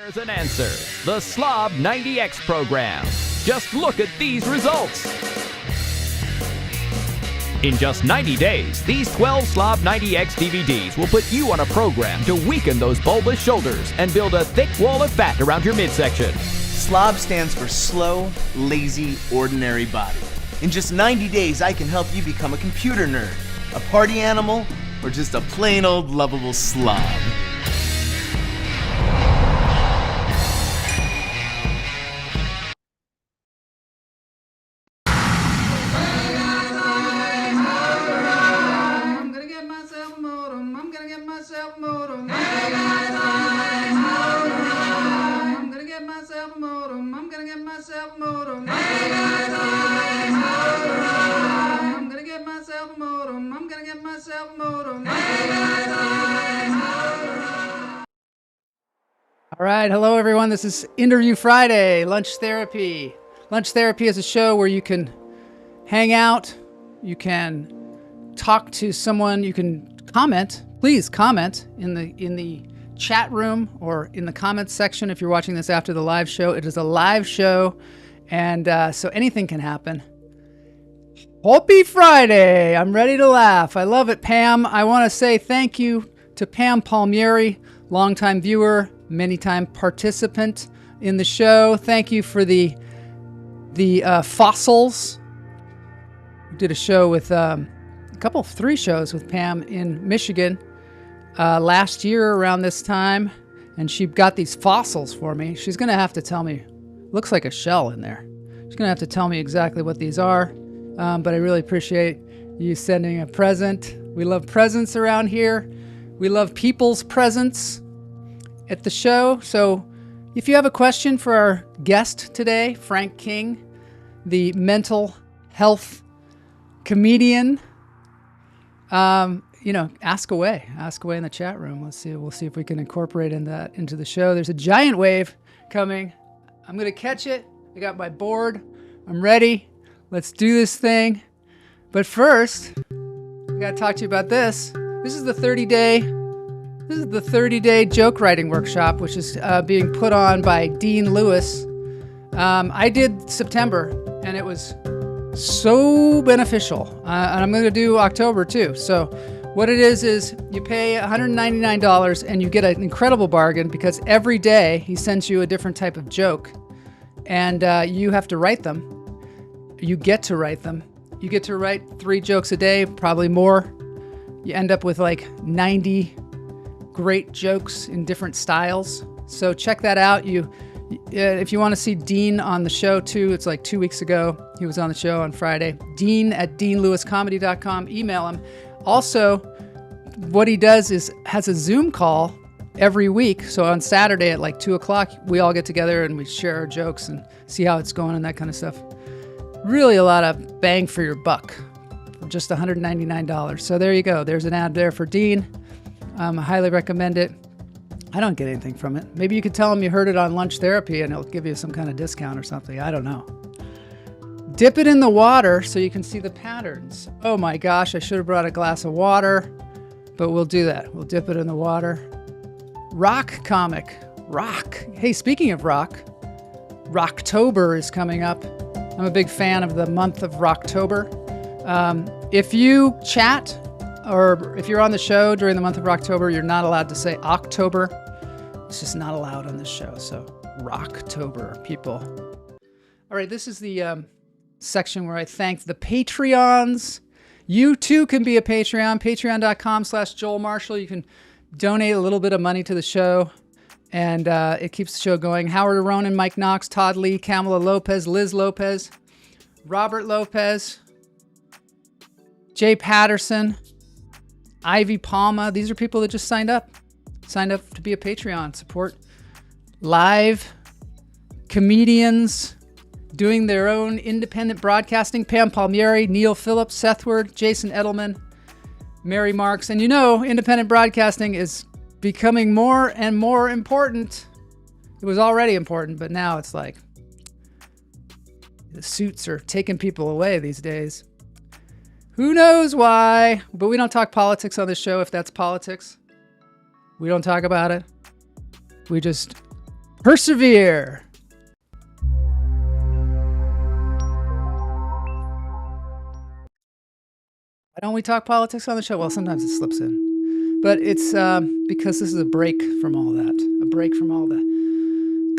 There's an answer. The Slob 90X program. Just look at these results. In just 90 days, these 12 Slob 90X DVDs will put you on a program to weaken those bulbous shoulders and build a thick wall of fat around your midsection. SLOB stands for slow, lazy, ordinary body. In just 90 days, I can help you become a computer nerd, a party animal, or just a plain old lovable slob. All right, hello everyone. This is Interview Friday, Lunch Therapy. Lunch Therapy is a show where you can hang out, you can talk to someone, you can comment. Please comment in the chat room or in the comments section if you're watching this after the live show. It is a live show, and so anything can happen. Happy Friday! I'm ready to laugh. I love it, Pam. I want to say thank you to Pam Palmieri, longtime viewer, many-time participant in the show. Thank you for the fossils. We did a show with three shows with Pam in Michigan last year around this time, and she got these fossils for me. She's going to have to tell me. Looks like a shell in there. She's going to have to tell me exactly what these are, but I really appreciate you sending a present. We love presents around here. We love people's presents at the show. So if you have a question for our guest today, Frank King, the mental health comedian, ask away in the chat room. We'll see if we can incorporate into the show. There's a giant wave coming. I'm going to catch it. I got my board. I'm ready. Let's do this thing. But first, I got to talk to you about this. This is the 30-day joke writing workshop, which is being put on by Dean Lewis. I did September, and it was so beneficial. And I'm going to do October, too. So what it is you pay $199, and you get an incredible bargain because every day he sends you a different type of joke, and you have to write them. You get to write them. You get to write 3 jokes a day, probably more. You end up with like 90 great jokes in different styles. So check that out. If you want to see Dean on the show too, it's like 2 weeks ago. He was on the show on Friday. Dean@deanlewiscomedy.com. Email him. Also, what he does is has a Zoom call every week. So on Saturday at like 2:00, we all get together and we share our jokes and see how it's going and that kind of stuff. Really a lot of bang for your buck for just $199. So there you go. There's an ad there for Dean. I highly recommend it. I don't get anything from it. Maybe you could tell him you heard it on Lunch Therapy and he'll give you some kind of discount or something. I don't know. Dip it in the water so you can see the patterns. Oh my gosh, I should have brought a glass of water, but we'll do that. We'll dip it in the water. Rock comic. Rock. Hey, speaking of rock, Rocktober is coming up. I'm a big fan of the month of Rocktober. If you chat or if you're on the show during the month of Rocktober, you're not allowed to say October. It's just not allowed on this show. So Rocktober, people. All right, this is the section where I thank the Patreons. You too can be a Patreon. Patreon.com/Joel Marshall. You can donate a little bit of money to the show, and it keeps the show going. Howard Aronin, Mike Knox, Todd Lee, Kamala Lopez, Liz Lopez, Robert Lopez, Jay Patterson, Ivy Palma. These are people that just signed up to be a Patreon. Support live comedians doing their own independent broadcasting. Pam Palmieri, Neil Phillips, Seth Ward, Jason Edelman, Mary Marks. And independent broadcasting is becoming more and more important. It was already important, but now it's like the suits are taking people away these days. Who knows why? But we don't talk politics on this show, if that's politics. We don't talk about it. We just Persevere. Why don't we talk politics on the show? Well, sometimes it slips in. But it's because this is a break from all that, a break from all the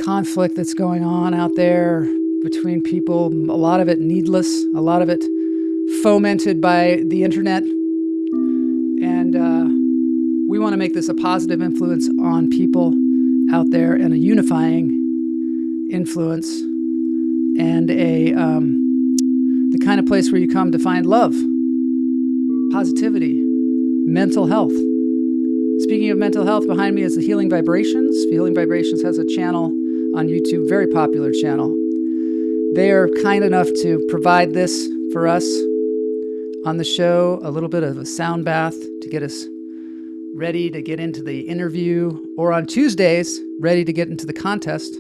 conflict that's going on out there between people, a lot of it needless, a lot of it fomented by the internet. And we want to make this a positive influence on people out there and a unifying influence and the kind of place where you come to find love, positivity, mental health. Speaking of mental health, behind me is the Healing Vibrations. Healing Vibrations has a channel on YouTube, very popular channel. They are kind enough to provide this for us on the show, a little bit of a sound bath to get us ready to get into the interview, or on Tuesdays, ready to get into the contest.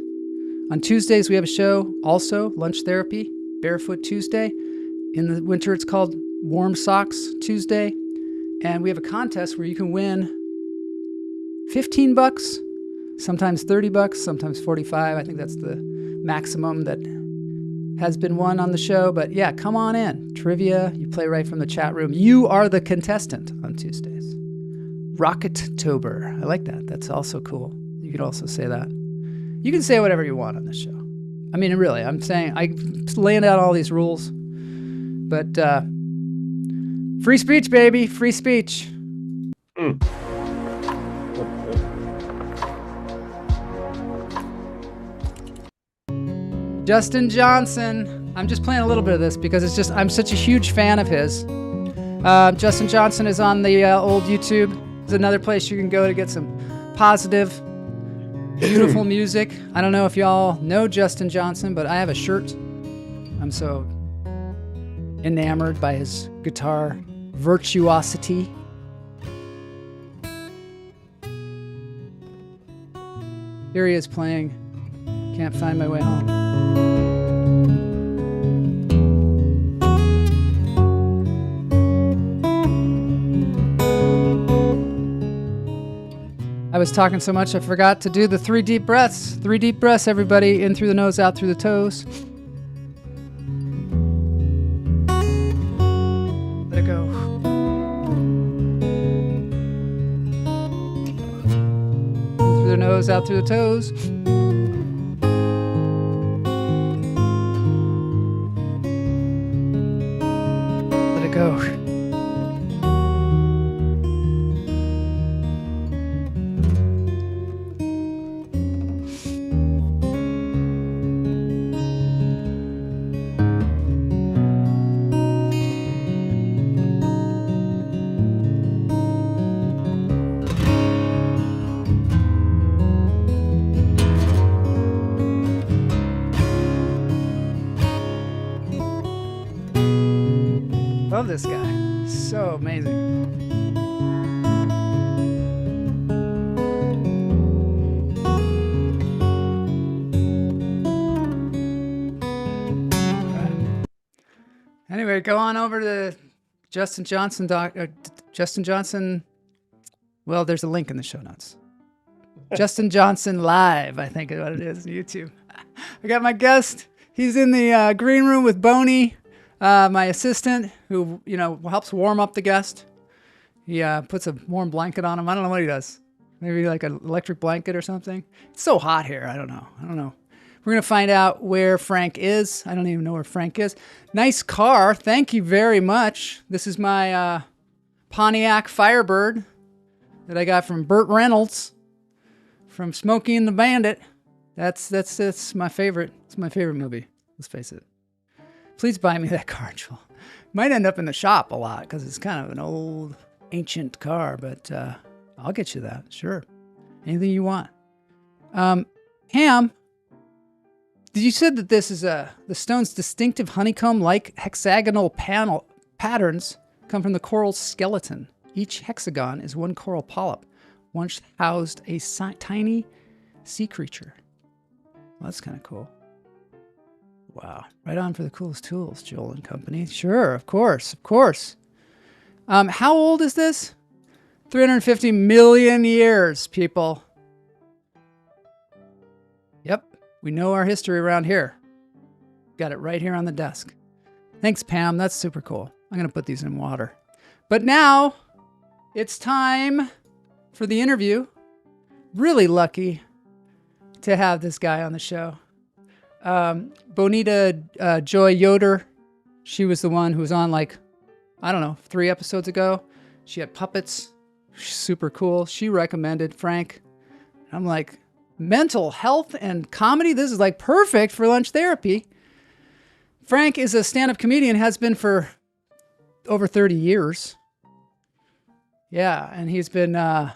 On Tuesdays, we have a show also, Lunch Therapy, Barefoot Tuesday. In the winter, it's called Warm Socks Tuesday. And we have a contest where you can win $15, sometimes $30, sometimes $45. I think that's the maximum that has been won on the show. But yeah, come on in. Trivia, you play right from the chat room. You are the contestant on Tuesdays. Rockettober. I like that. That's also cool. You could also say that. You can say whatever you want on this show. I mean, really, I'm laying out all these rules. But free speech, baby. Free speech. Justin Johnson. I'm just playing a little bit of this because I'm such a huge fan of his. Justin Johnson is on the old YouTube. It's another place you can go to get some positive, beautiful music. I don't know if y'all know Justin Johnson, but I have a shirt. I'm so enamored by his guitar virtuosity. Here he is playing Can't Find My Way Home. I was talking so much I forgot to do the 3 deep breaths. 3 deep breaths, everybody. In through the nose, out through the toes. Let it go. In through the nose, out through the toes. Let it go. Love this guy. He's so amazing. Anyway, go on over to Justin Johnson. Justin Johnson. Well, there's a link in the show notes. Justin Johnson Live, I think is what it is on YouTube. I got my guest. He's in the green room with Boney. My assistant, who, helps warm up the guest. He puts a warm blanket on him. I don't know what he does. Maybe like an electric blanket or something. It's so hot here. I don't know. We're going to find out where Frank is. I don't even know where Frank is. Nice car. Thank you very much. This is my Pontiac Firebird that I got from Burt Reynolds from Smokey and the Bandit. That's my favorite. It's my favorite movie. Let's face it. Please buy me that car, Joel. Might end up in the shop a lot because it's kind of an old, ancient car, but I'll get you that. Sure. Anything you want. Ham, did you say that this is the stone's distinctive honeycomb-like hexagonal patterns come from the coral skeleton. Each hexagon is one coral polyp, once housed a tiny sea creature. Well, that's kind of cool. Wow. Right on for the coolest tools, Joel and Company. Sure, of course. How old is this? 350 million years, people. We know our history around here. Got it right here on the desk. Thanks, Pam. That's super cool. I'm going to put these in water. But now it's time for the interview. Really lucky to have this guy on the show. Bonita Joy Yoder. She was the one who was on 3 episodes ago. She had puppets. Super cool. She recommended Frank. I'm like, mental health and comedy? This is like perfect for lunch therapy. Frank is a stand-up comedian, has been for over 30 years. Yeah, and he went around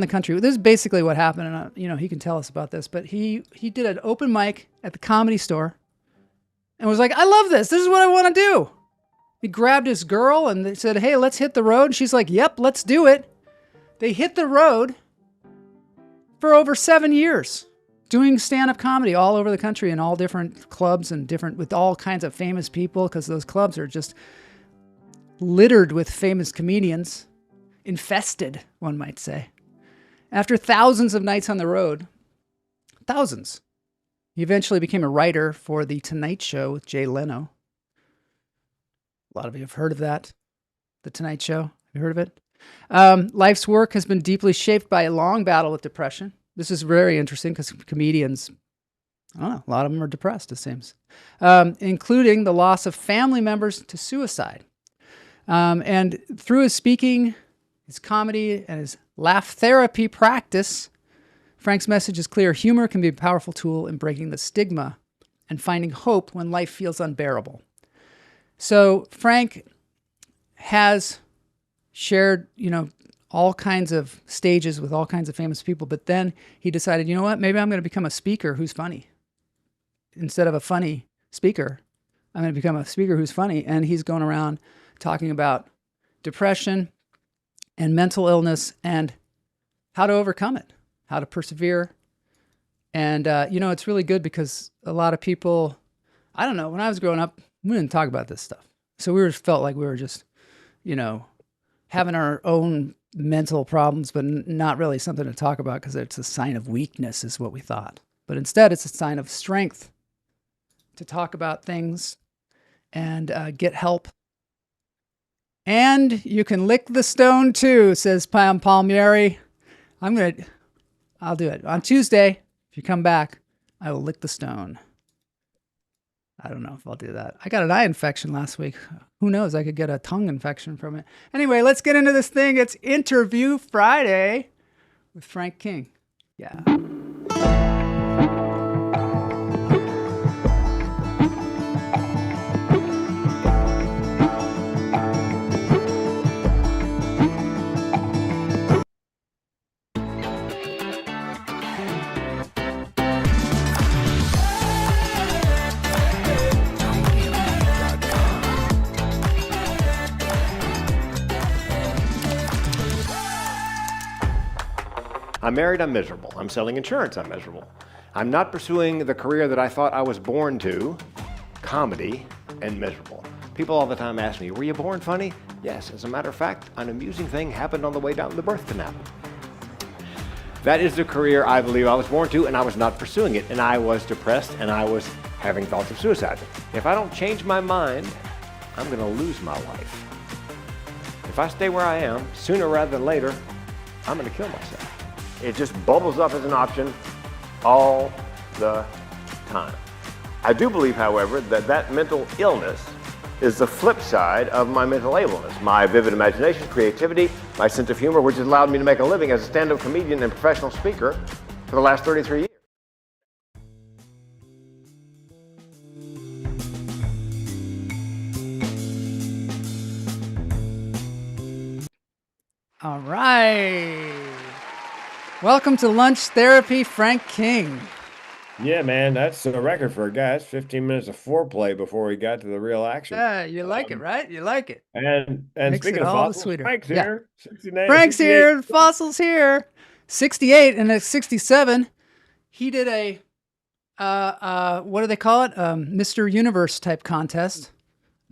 the country. This is basically what happened, and he can tell us about this, but he did an open mic at the Comedy Store and was like, I love this. This is what I want to do. He grabbed his girl and they said, hey, let's hit the road. And she's like, yep, let's do it. They hit the road for over 7 years. Doing stand-up comedy all over the country in all different clubs and with all kinds of famous people, because those clubs are just littered with famous comedians. Infested, one might say. After thousands of nights on the road, thousands, he eventually became a writer for The Tonight Show with Jay Leno. A lot of you have heard of that. The Tonight Show. Have you heard of it? Life's work has been deeply shaped by a long battle with depression. This is very interesting because comedians, I don't know, a lot of them are depressed, it seems, including the loss of family members to suicide. And through his speaking, his comedy, and his laugh therapy practice, Frank's message is clear. Humor can be a powerful tool in breaking the stigma and finding hope when life feels unbearable. So Frank has shared, all kinds of stages with all kinds of famous people. But then he decided, you know what? Maybe I'm going to become a speaker who's funny. Instead of a funny speaker, I'm going to become a speaker who's funny. And he's going around talking about depression and mental illness and how to overcome it, how to persevere. And, it's really good because a lot of people, I don't know, when I was growing up, we didn't talk about this stuff. So we felt like we were just, having our own mental problems, but not really something to talk about because it's a sign of weakness is what we thought. But instead, it's a sign of strength to talk about things and get help. And you can lick the stone too, says Pam Palmieri. I'll do it. On Tuesday, if you come back, I will lick the stone. I don't know if I'll do that. I got an eye infection last week. Who knows? I could get a tongue infection from it. Anyway, let's get into this thing. It's Interview Friday with Frank King. Yeah. I'm married, I'm miserable. I'm selling insurance, I'm miserable. I'm not pursuing the career that I thought I was born to, comedy, and miserable. People all the time ask me, were you born funny? Yes, as a matter of fact, an amusing thing happened on the way down the birth canal. That is the career I believe I was born to, and I was not pursuing it, and I was depressed, and I was having thoughts of suicide. If I don't change my mind, I'm gonna lose my life. If I stay where I am, sooner rather than later, I'm gonna kill myself. It just bubbles up as an option all the time. I do believe, however, that mental illness is the flip side of my mental ableness. My vivid imagination, creativity, my sense of humor, which has allowed me to make a living as a stand-up comedian and professional speaker for the last 33 years. All right. Welcome to Lunch Therapy, Frank King. Yeah, man, that's a record for a guy. That's 15 minutes of foreplay before we got to the real action. You like it, right? You like it. And Makes speaking it of all the fossils, sweeter. Frank's Yeah. here. 69, Frank's 68. here, Fossil's here. 68 and at 67, he did a, what do they call it? Mr. Universe type contest.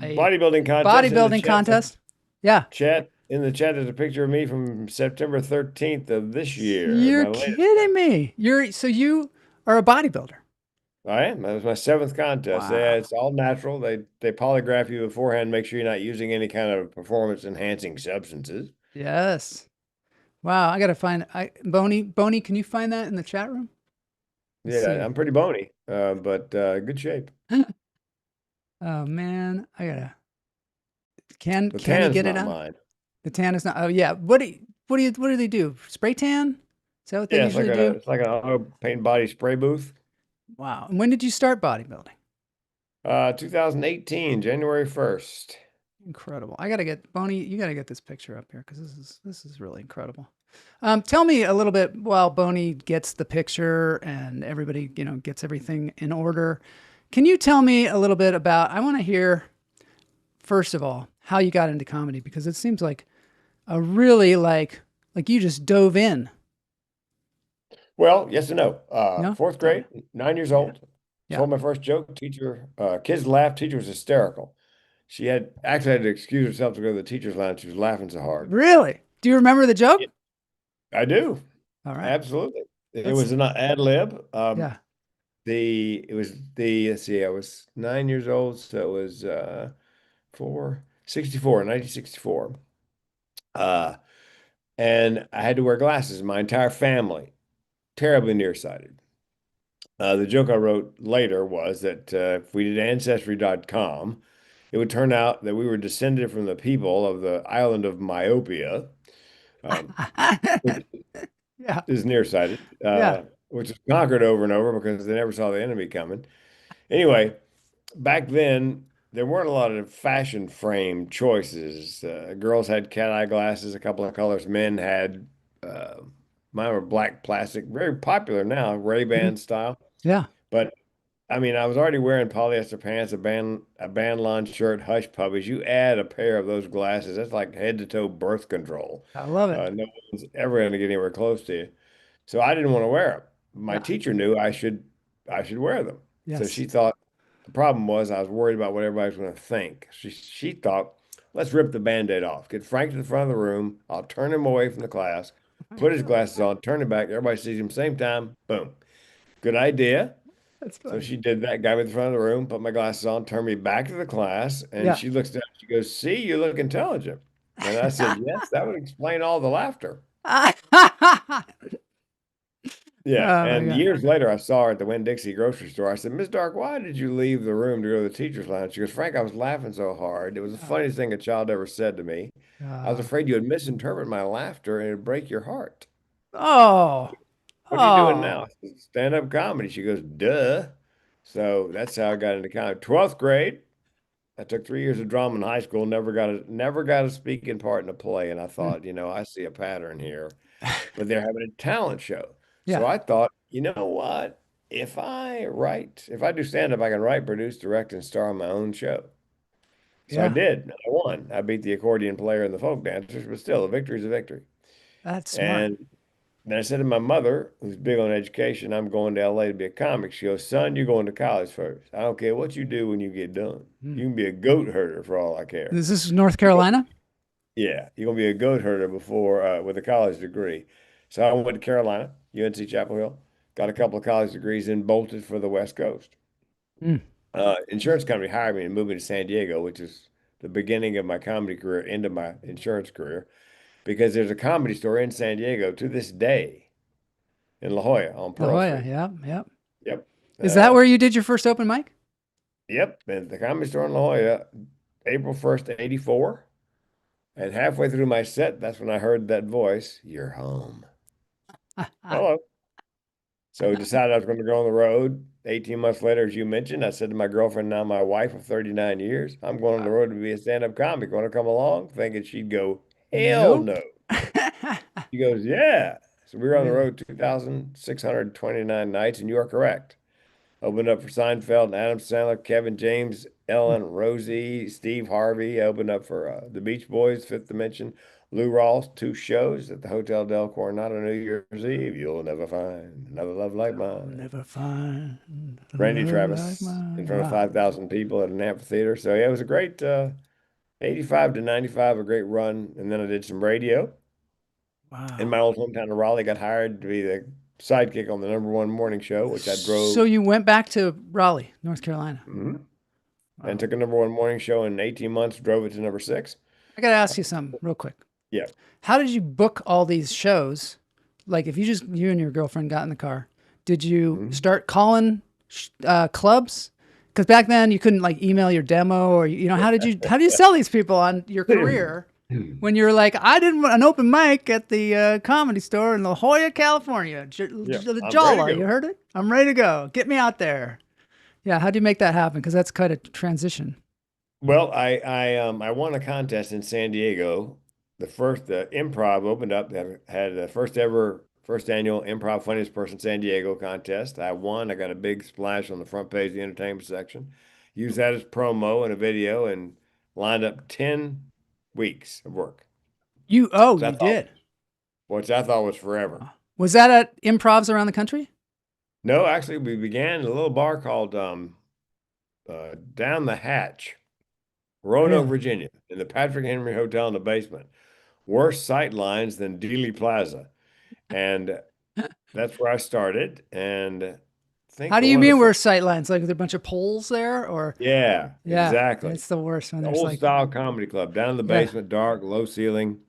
Bodybuilding contest. Bodybuilding contest. Yeah. Chet in the chat is a picture of me from September 13th of this year. You're My latest. kidding me. You are a bodybuilder. I am. That was my seventh contest. Yeah, Wow. it's all natural. They polygraph you beforehand, make sure you're not using any kind of performance enhancing substances. Yes. Wow. I gotta find Boney, can you find that in the chat room? Let's Yeah, see. I'm pretty bony, but good shape. Oh man, I gotta. The Can he tan's get it not on? mine. The tan is not. Oh yeah. What do they do? Spray tan? Is that what they Yeah, usually do? it's like an auto paint body spray booth. Wow. And when did you start bodybuilding? 2018, January 1st. Incredible. I gotta get Boney. You gotta get this picture up here because this is really incredible. Tell me a little bit while Boney gets the picture and everybody gets everything in order. Can you tell me a little bit about? I want to hear first of all how you got into comedy because it seems like a really like you just dove in. Well, yes and no. No, Fourth tell me. grade, 9 years Yeah, old. yeah. Told my first joke. Teacher, kids laughed. Teacher was hysterical. She had actually had to excuse herself to go to the teacher's lounge. She was laughing so hard. Really? Do you remember the Yeah, joke? I do. All right. Absolutely. It Let's. was an ad lib. Yeah. It was the, let's see, I was 9 years old. So it was 1964. Uh, and I had to wear glasses. My entire family, terribly nearsighted. The joke I wrote later was that if we did ancestry.com, it would turn out that we were descended from the people of the island of Myopia, um, which Yeah. is nearsighted, Yeah. which was conquered over and over because they never saw the enemy coming. Anyway, back then, there weren't a lot of fashion frame choices. Girls had cat eye glasses, a couple of colors. Men had, uh, mine were black plastic, very popular now, Mhm. Ray-Ban style. Yeah. But I mean, I was already wearing polyester pants, a bandline shirt, hush puppies. You add a pair of those glasses, that's like head to toe birth control. I love it. No one's ever going to get anywhere close to you. So I didn't want to wear them. My Yeah. teacher knew I should wear them. So Yes. she thought the problem was I was worried about what everybody was going to think. She thought, let's rip the Band-Aid off. Get Frank to the front of the room. I'll turn him away from the class, put his glasses on, turn him back. Everybody sees him same time. Boom. Good idea. That's So funny. she did that, got me to the front of the room, put my glasses on, turned me back to the class, and Yeah. she looks down, she goes, "See, you look intelligent." And I said, "Yes, that would explain all the laughter." Oh Yeah. my And God. years later, I saw her at the Winn-Dixie grocery store. I said, "Miss Dark, why did you leave the room to go to the teacher's lounge?" She goes, "Frank, I was laughing so hard. It was the funniest thing a child ever said to me. I was Uh, afraid you would misinterpret my laughter and it'd break your heart. oh. What are you doing Oh. now?" "Stand-up comedy." She goes, "Duh." So that's how I got into comedy. 12th grade. I took 3 years of drama in high school, never got a speaking part in a play, and I Mm. thought, I see a pattern here. But they're having a talent show. So Yeah. I thought, you know what? If I do stand up, I can write, produce, direct, and star on my own show. So I Yeah. did. And I won. I beat the accordion player and the folk dancers, but still, a victory is a victory. That's smart. And then I said to my mother, who's big on education, I'm going to LA to be a comic. She goes, "Son, you're going to college first. I don't care what you do when you get done. Mm. You can be a goat herder for all I care." Is this North Carolina? Yeah, you're gonna be a goat herder before with a college degree. So I went to Carolina, UNC Chapel Hill, got a couple of college degrees, and bolted for the West Coast. Mm. Insurance company hired me and moved me to San Diego, which is the beginning of my comedy career into my insurance career, because there's a comedy store in San Diego to this day in La Jolla on La Pearl Jolla. Street. Yep. Yep. Yep. Is that Uh, where you did your first open mic? yep. And the comedy store in La Jolla, April 1st, 84. And halfway through my set, that's when I heard that voice, "You're home." Hello. So we decided I was going to go on the road. 18 months later, as you mentioned, I said to my girlfriend, now my wife of 39 years, "I'm going on the road to be a stand-up comic. Want to come along?" Thinking she'd go, "Hell Nope. no." She goes, "Yeah." So we were on the Really? road 2,629 nights, and you are correct. Opened up for Seinfeld and Adam Sandler, Kevin James, Mm. Ellen, Rosie, Steve Harvey. Opened up for the Beach Boys, Fifth Dimension, Lou Rawls, two shows at the Hotel Del Coronado, New Year's Eve. You'll never find another love like I'll mine. never find a Randy love like Travis in mine. front of Wow. 5,000 people at an amphitheater. So yeah, it was a great 85 to 95, a great run. And then I did some radio in my old hometown of Raleigh. Got hired to be the sidekick on the #1 morning show, which I drove. So you went back to Raleigh, North Carolina. Mhm. And took a #1 morning show in 18 months, drove it to #6. I got to ask you something real quick. Yeah. How did you book all these shows? Like if you and your girlfriend got in the car, did you start calling clubs? Because back then you couldn't like email your demo or, how do you sell these people on your career when you're like, I did an open mic at the Comedy Store in La Jolla, California. The Jolla, you heard it? I'm ready to go. Get me out there. Yeah. How do you make that happen? Because that's quite a transition. Well, I won a contest in San Diego. The improv opened up, had the first annual Improv Funniest Person San Diego contest. I won. I got a big splash on the front page of the entertainment section. Used that as promo and a video and lined up 10 weeks of work. You did? Which I thought was forever. Was that at improvs around the country? No, actually, we began in a little bar called Down the Hatch, Roanoke, Virginia, in the Patrick Henry Hotel in the basement. Worse sight lines than Dealey Plaza. And that's where I started. And how do you mean worse sight lines? Like, are there a bunch of poles there, or? Yeah, exactly. It's the worst when the there's old style comedy club down in the basement, dark, low ceiling.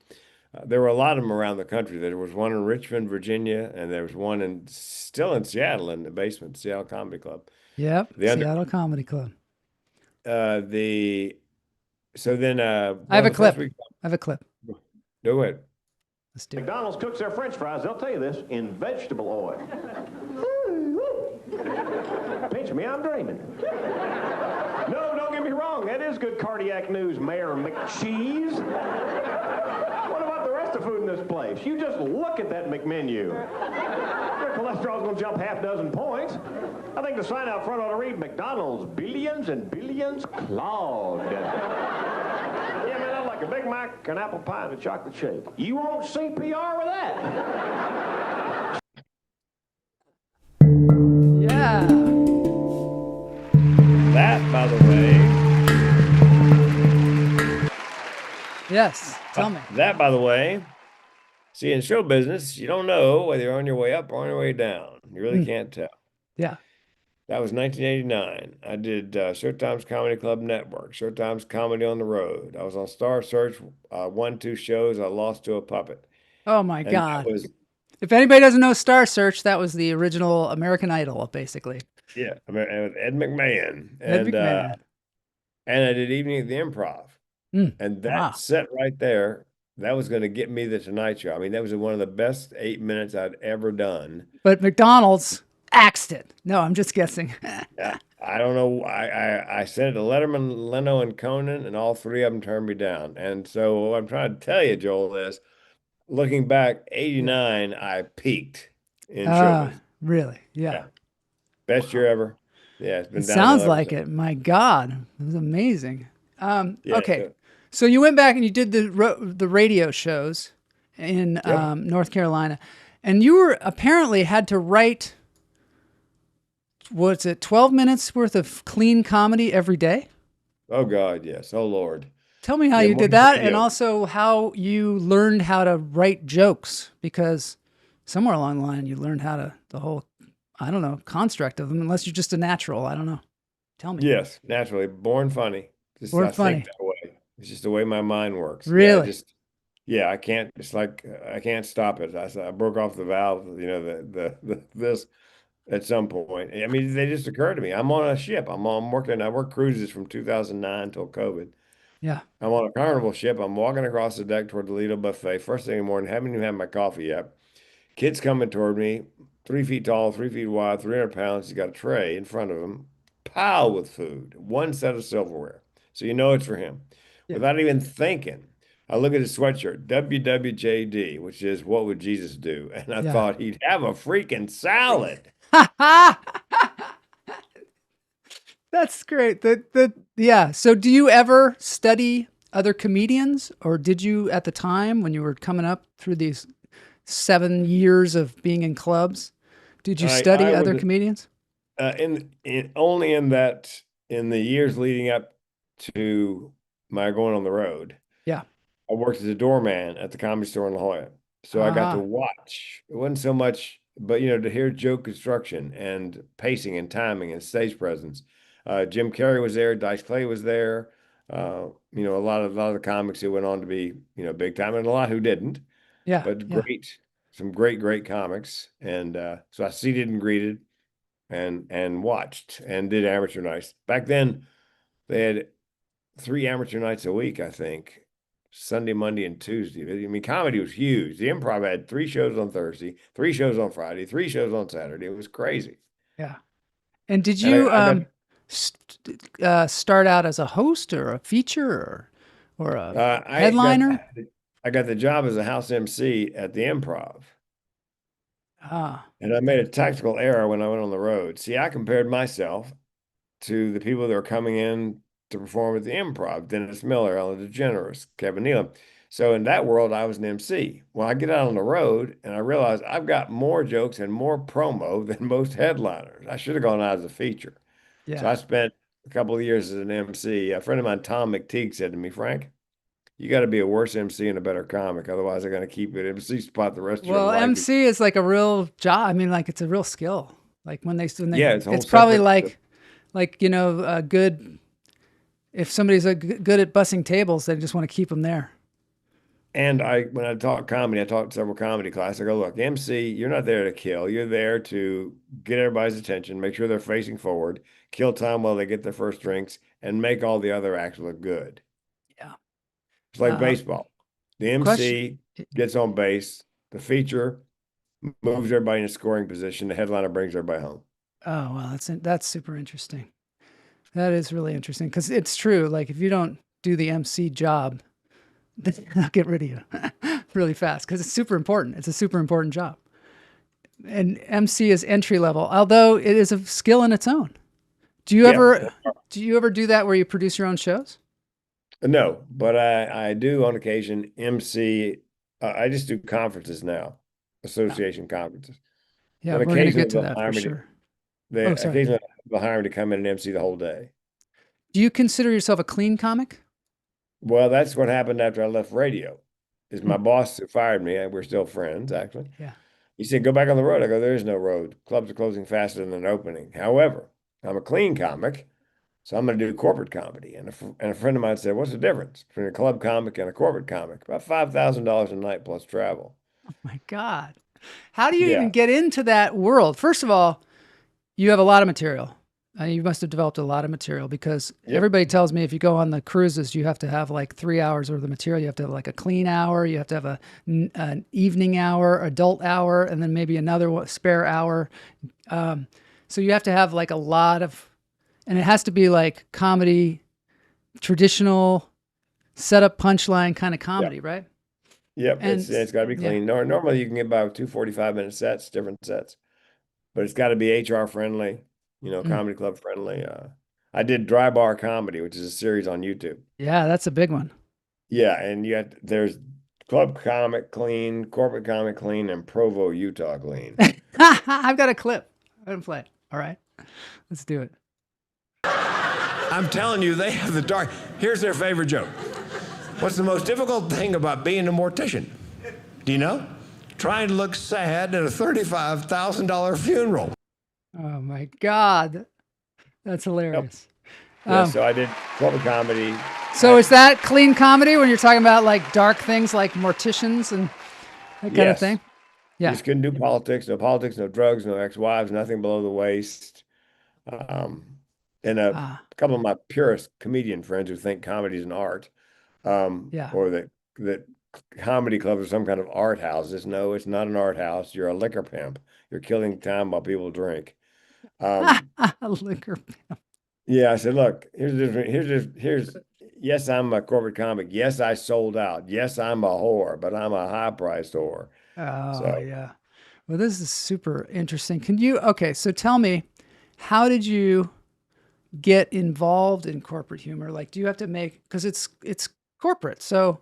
There were a lot of them around the country. There was one in Richmond, Virginia, and there was one still in Seattle in the basement, Seattle Comedy Club. Yep, Seattle Comedy Club. I have a clip. Do it. Let's do it. McDonald's cooks their French fries, they'll tell you this, in vegetable oil. Pinch me, I'm dreaming. No, don't get me wrong. That is good cardiac news, Mayor McCheese. What about the rest of the food in this place? You just look at that McMenu. Your cholesterol's going to jump half dozen points. I think the sign out front ought to read, McDonald's, billions and billions clogged. Yeah, man, I'd like a Big Mac, an apple pie, and a chocolate shake. You won't CPR with that. Yeah. That, by the way. Yes, tell me. That, by the way. See, in show business, you don't know whether you're on your way up or on your way down. You really can't tell. Yeah. That was 1989. I did Showtime's Comedy Club Network, Showtime's Comedy on the Road. I was on Star Search, won 2 shows. I lost to a puppet. Oh, my God. If anybody doesn't know Star Search, that was the original American Idol, basically. Yeah, with Ed McMahon. McMahon. And I did Evening at the Improv. And that set right there, that was going to get me the Tonight Show. I mean, that was one of the best 8 minutes I'd ever done. But McDonald's axed it. No, I'm just guessing. Yeah, I don't know. I sent it to Letterman, Leno, and Conan, and all 3 of them turned me down. And so what I'm trying to tell you, Joel, is looking back, 89, I peaked in showbiz. Really? Yeah. Best year ever. Yeah, it's been It down sounds like it. My God, it was amazing. Okay, so you went back and you did the radio shows in North Carolina, and you were apparently had to write, what's it, 12 minutes worth of clean comedy every day? Oh God, yes. Oh Lord. Tell me how you did that, and also how you learned how to write jokes, because somewhere along the line you learned how to, the whole, I don't know, construct of them, unless you're just a natural. I don't know. Tell me. Yes, naturally. Born funny. Born funny. Think that way. It's just the way my mind works. Really? Yeah, I can't, it's like, I can't stop it. I broke off the valve, this at some point. I mean, they just occur to me. I'm on a ship. I work cruises from 2009 until COVID. Yeah. I'm on a Carnival ship. I'm walking across the deck toward the Lido buffet. First thing in the morning, haven't even had my coffee yet. Kid's coming toward me, 3 feet tall, 3 feet wide, 300 pounds. He's got a tray in front of him, pile with food, 1 set of silverware. So you know it's for him. Yeah. Without even thinking, I look at his sweatshirt, WWJD, which is what would Jesus do? And I thought he'd have a freaking salad. That's great. Yeah. So do you ever study other comedians, or did you at the time when you were coming up through these 7 years of being in clubs, did you study other comedians? Only in the years leading up to my going on the road. Yeah. I worked as a doorman at the Comedy Store in La Jolla. So I got to watch. It wasn't so much, but to hear joke construction and pacing and timing and stage presence. Jim Carrey was there, Dice Clay was there. A lot of the comics who went on to be, big time, and a lot who didn't. Yeah. But Yeah. some great comics. And so I seated and greeted and watched and did amateur nights. Back then, they had 3 amateur nights a week, I think. Sunday, Monday, and Tuesday. I mean, comedy was huge. The Improv had 3 shows on Thursday, 3 shows on Friday, 3 shows on Saturday. It was crazy. Yeah. And did you start out as a host or a feature or a headliner? I got the job as a house MC at the Improv. Ah. And I made a tactical error when I went on the road. See, I compared myself to the people that were coming in to perform at the Improv: Dennis Miller, Ellen DeGeneres, Kevin Nealon. So in that world, I was an MC. Well, I get out on the road and I realize I've got more jokes and more promo than most headliners. I should have gone out as a feature. Yeah. So I spent a couple of years as an MC. A friend of mine, Tom McTeague, said to me, "Frank, you got to be a worse MC and a better comic. Otherwise, they're going to keep you at MC spot the rest of your life." Well, MC is like a real job. I mean, like it's a real skill. Like when they it's probably like a good. If somebody's good at bussing tables, they just want to keep them there. And when I taught comedy, I taught several comedy classes. I go, look, MC, you're not there to kill. You're there to get everybody's attention, make sure they're facing forward, kill time while they get their first drinks, and make all the other acts look good. Yeah. It's like baseball. The MC gets on base. The feature moves everybody in a scoring position. The headliner brings everybody home. Oh, well, that's super interesting. That is really interesting because it's true. Like if you don't do the MC job, they'll get rid of you really fast because it's super important. It's a super important job. And MC is entry level, although it is a skill in its own. Do you ever do that where you produce your own shows? No, but I do on occasion MC. I just do conferences now, association conferences. Yeah, we're going to get to that for sure. Occasionally they'll hire me to come in and MC the whole day. Do you consider yourself a clean comic? Well, that's what happened after I left radio. Is my boss who fired me, and we're still friends, actually. Yeah. He said, go back on the road. I go, there is no road. Clubs are closing faster than they're opening. However, I'm a clean comic, so I'm going to do corporate comedy. And a friend of mine said, what's the difference between a club comic and a corporate comic? About $5,000 a night plus travel. Oh, my God. How do you even get into that world? First of all, you have a lot of material. You must have developed a lot of material because everybody tells me if you go on the cruises, you have to have like 3 hours worth of material. You have to have like a clean hour. You have to have an evening hour, adult hour, and then maybe another spare hour. So you have to have like a lot of, and it has to be like comedy, traditional setup punchline kind of comedy, right? Yep. It's got to be clean. Normally you can get by with 2 45-minute sets, different sets, but it's got to be HR friendly. Comedy club friendly. I did Dry Bar Comedy, which is a series on YouTube. Yeah, that's a big one. Yeah, and there's Club Comic Clean, Corporate Comic Clean, and Provo, Utah Clean. I've got a clip. I'm going to play it. All right, let's do it. I'm telling you, they have the dark. Here's their favorite joke. What's the most difficult thing about being a mortician? Do you know? Trying to look sad at a $35,000 funeral. Oh my God, that's hilarious. Yep. So I did corporate comedy. So is that clean comedy when you're talking about like dark things like morticians and that kind of thing? Yeah. You just couldn't do politics, no drugs, no ex-wives, nothing below the waist. And a couple of my purist comedian friends who think comedy is an art, or that comedy clubs are some kind of art houses. No, it's not an art house. You're a liquor pimp. You're killing time while people drink. Liquor pimp. Yeah, I said, look, here's yes, I'm a corporate comic. Yes, I sold out. Yes, I'm a whore, but I'm a high-priced whore. Oh, yeah. Well, this is super interesting. So tell me, how did you get involved in corporate humor? Like, do you have to because it's corporate, so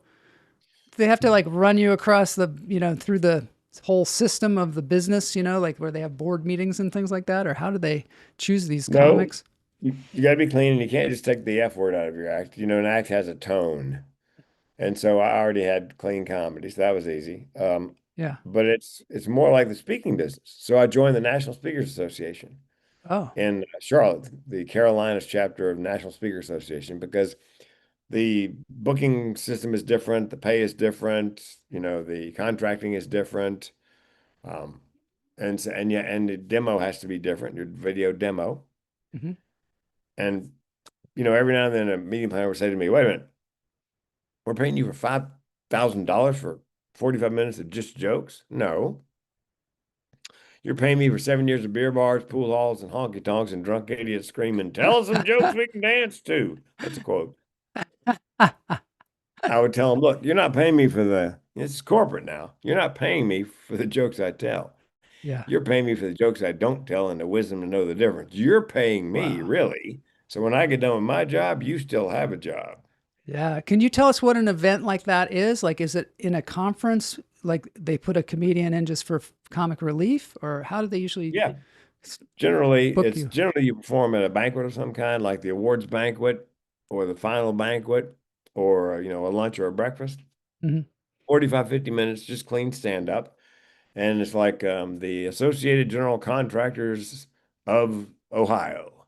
they have to like run you across through the whole system of the business, like where they have board meetings and things like that? Or how do they choose these comics? you got to be clean, and you can't just take the F word out of your act. An act has a tone. And so I already had clean comedy, so that was easy. Yeah. But it's more like the speaking business. So I joined the National Speakers Association Oh. in Charlotte, the Carolinas chapter of National Speakers Association, because the booking system is different, the pay is different, the contracting is different. Um, and the demo has to be different, your video demo. Hmm. And every now and then a meeting planner would say to me, "Wait a minute, we're paying you for $5,000 for 45 minutes of just jokes? No. You're paying me for 7 years of beer bars, pool halls, and honky tonks and drunk idiots screaming, 'Tell us some jokes we can dance to.'" That's a quote. I would tell them, "Look, you're not paying me it's corporate now. You're not paying me for the jokes I tell. Yeah. You're paying me for the jokes I don't tell and the wisdom to know the difference. You're paying me, Wow. really. So when I get done with my job, you still have a job." Yeah. Can you tell us what an event like that is? Like, is it in a conference? Like they put a comedian in just for comic relief, or how do they usually Yeah. Generally, book you? you perform at a banquet of some kind, like the awards banquet or the final banquet or, a lunch or a breakfast. Hmm. 45, 50 minutes, just clean stand up. And it's like the Associated General Contractors of Ohio.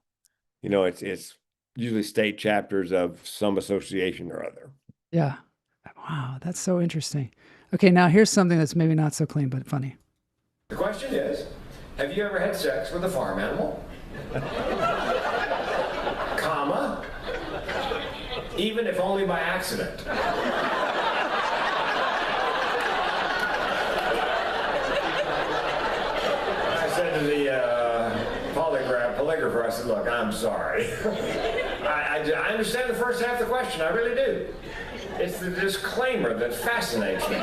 It's usually state chapters of some association or other. Yeah. Wow. That's so interesting. Okay. Now here's something that's maybe not so clean, but funny. The question is, have you ever had sex with a farm animal? Comma, even if only by accident. I said to the polygrapher, I said, "Look, I'm sorry. I understand the first half of the question, I really do. It's the disclaimer that fascinates me.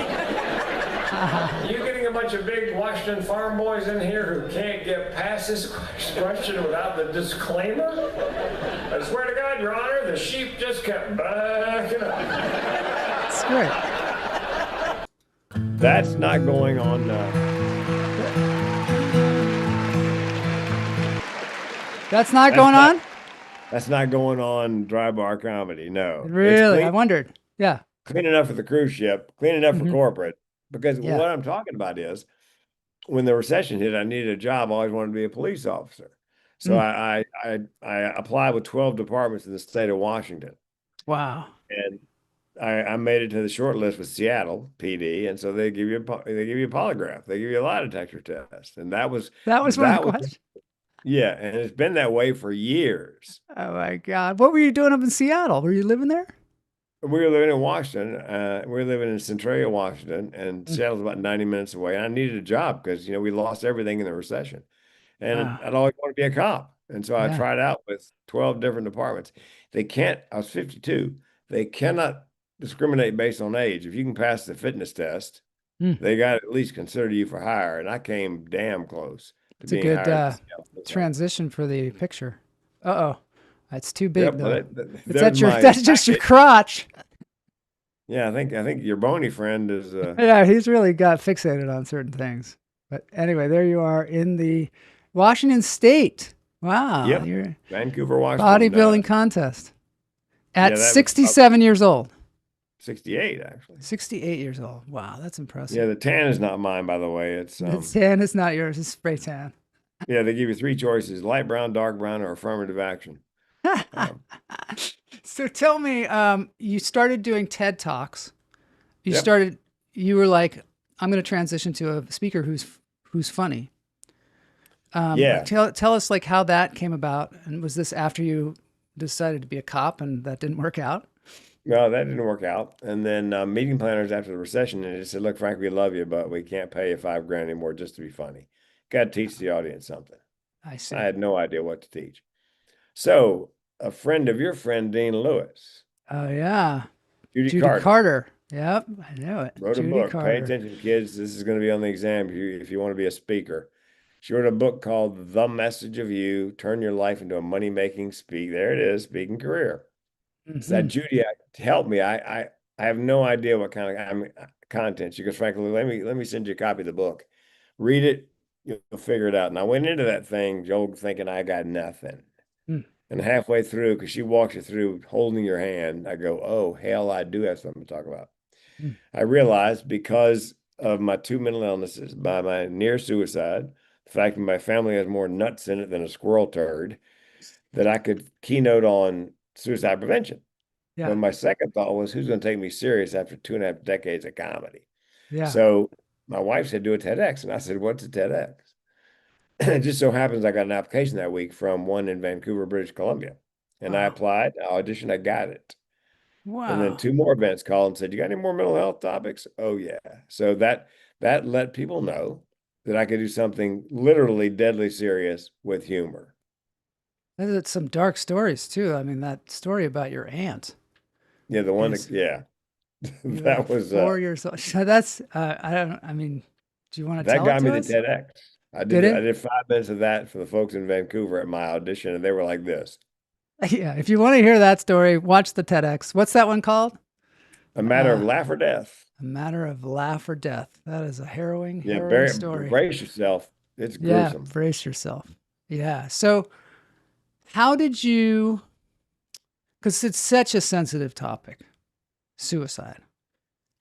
You getting a bunch of big Washington farm boys in here who can't get past this question without the disclaimer? I swear to God, Your Honor, the sheep just kept backing up." That's great. That's not going on. That's not going on? That's not going on dry bar comedy. No. It's Really? I wondered. Yeah. clean enough for the cruise ship, clean enough for Mhm. corporate. Because Yeah. what I'm talking about is when the recession hit, I needed a job. I always wanted to be a police officer. So Mm. I applied with 12 departments in the state of Washington. Wow. And I made it to the short list with Seattle PD. And so they give you a polygraph. They give you a lie detector test. And That was one of the questions. yeah. And it's been that way for years. Oh my God. What were you doing up in Seattle? Were you living there? We were living in Washington. We were living in Centralia, Washington, and Mm. Seattle's about 90 minutes away. And I needed a job because, we lost everything in the recession. And Wow. I'd always wanted to be a cop. And so I Yeah. tried out with 12 different departments. I was 52. They cannot discriminate based on age. If you can pass the fitness test, Mm. they got to at least consider you for hire. And I came damn close to It's a being good hired at Seattle Police Department. transition for the picture. Uh-oh. That's too big Yep, though. there's That's just your crotch. Yeah, I think your bony friend is Yeah, he's really got fixated on certain things. But anyway, there you are in the Washington State. Wow. Yep. You're Vancouver, Washington. bodybuilding contest at that was 67 years old. 68 actually. 68 years old. Wow, that's impressive. Yeah, the tan is not mine, by the way. It's The tan is not yours. It's spray tan. yeah, they give you 3 choices: light brown, dark brown, or affirmative action. So tell me, you started doing TED Talks. Yep. You were like, I'm going to transition to a speaker who's funny. Yeah. Tell us like how that came about. And was this after you decided to be a cop and that didn't work out? No, that didn't work out. And then meeting planners after the recession, and they said, "Look, Frank, we love you, but we can't pay you $5,000 anymore just to be funny. Got to teach the audience something." I see. I had no idea what to teach. So a friend of your friend, Dean Lewis, Oh yeah. Judy Judy Carter, Carter. Yep, I know it. wrote Judy a book. Carter. Pay attention, kids. This is going to be on the exam if you want to be a speaker. She wrote a book called The Message of You: Turn Your Life into a Money-Making There it is, speaking career. Said, Mhm. "Judy, help me. I have no idea what kind of content." She goes, "Frankly, let me send you a copy of the book. Read it, you'll figure it out." And I went into that thing, Joel, thinking I got nothing. Mm. And halfway through, because she walks you through holding your hand, I go, oh, hell, I do have something to talk about. Mm. I realized because of my two mental illnesses, by my near suicide, the fact that my family has more nuts in it than a squirrel turd, that I could keynote on suicide prevention. Yeah. But my second thought was, who's going to take me serious after 2.5 decades of comedy? Yeah. So my wife said, do a TEDx. And I said, what's a TEDx? It just so happens I got an application that week from one in Vancouver, British Columbia. And I Wow. applied, I auditioned, I got it. And then Wow. 2 more events called and said, you got any more mental health topics? Oh, yeah. So that let people know that I could do something literally deadly serious with humor. That's some dark stories too. I mean, that story about your aunt. Yeah, the one that, Is yeah, you were that was 4 years old. So that's I mean, do you want to that tell it got me to the us? TEDx. Did I it? did 5 minutes of that for the folks in Vancouver at my audition, and they were like this. Yeah. If you want to hear that story, watch the TEDx. What's that one called? A matter of laugh or death. A Matter of Laugh or Death. That is a harrowing, Yeah, harrowing story. brace yourself. It's Yeah, gruesome. brace yourself. Yeah. So, how did you? Because it's such a sensitive topic, suicide.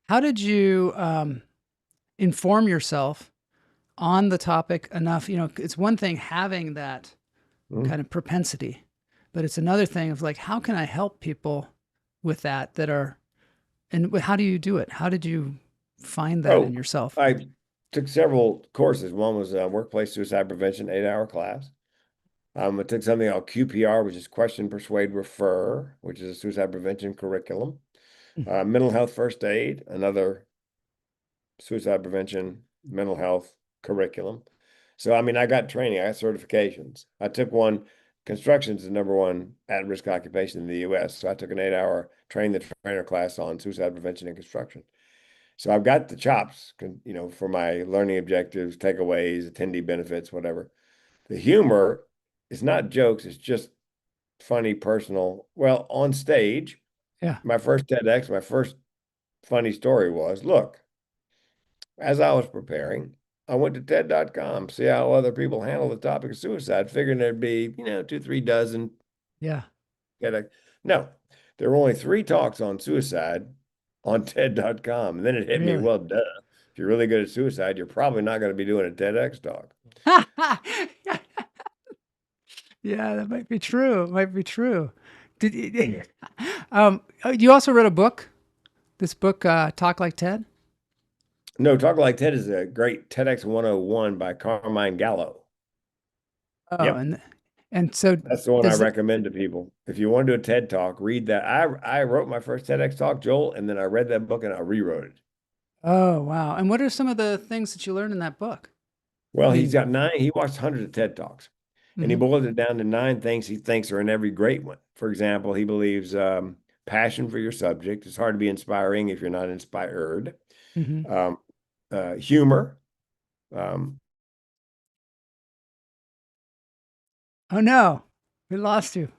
How did you inform yourself on the topic enough? You know, it's one thing having that kind of propensity, but it's another thing of like, how can I help people with that are, and how do you do it? How did you find that in Oh, yourself? I took several courses. One was a workplace suicide prevention 8-hour class. I took something called QPR, which is question, persuade, refer, which is a suicide prevention curriculum. Mental health first aid, another suicide prevention, mental health curriculum. So, I mean, I got training, I got certifications. I took one, construction is the #1 at-risk occupation in the US. So I took an 8-hour train the trainer class on suicide prevention in construction. So I've got the chops, for my learning objectives, takeaways, attendee benefits, whatever. The humor is not jokes, it's just funny, personal. Well, on stage, Yeah. my first TEDx, my first funny story was, look, as I was preparing, I went to TED.com, see how other people handle the topic of suicide, figuring there'd be, 2, 3 dozen. Yeah. No, there were only 3 talks on suicide on TED.com. And then it hit me, Really? well, duh. If you're really good at suicide, you're probably not going to be doing a TEDx talk. Yeah, that might be true. It might be true. Did you, you also wrote a book? This book, Talk Like Ted? No, Talk Like TED is a great TEDx 101 by Carmine Gallo. Oh, Yep. and so That's the one I does it, recommend to people. If you want to do a TED talk, read that. I wrote my first TEDx talk, Joel, and then I read that book and I rewrote it. oh, wow. And what are some of the things that you learned in that book? Well, I he's mean, got 9, he watched hundreds of TED talks, and he mhm. boiled it down to 9 things he thinks are in every great one. For example, he believes passion for your subject. It's hard to be inspiring if you're not inspired. Mhm. Humor. Um, Oh no, we lost you.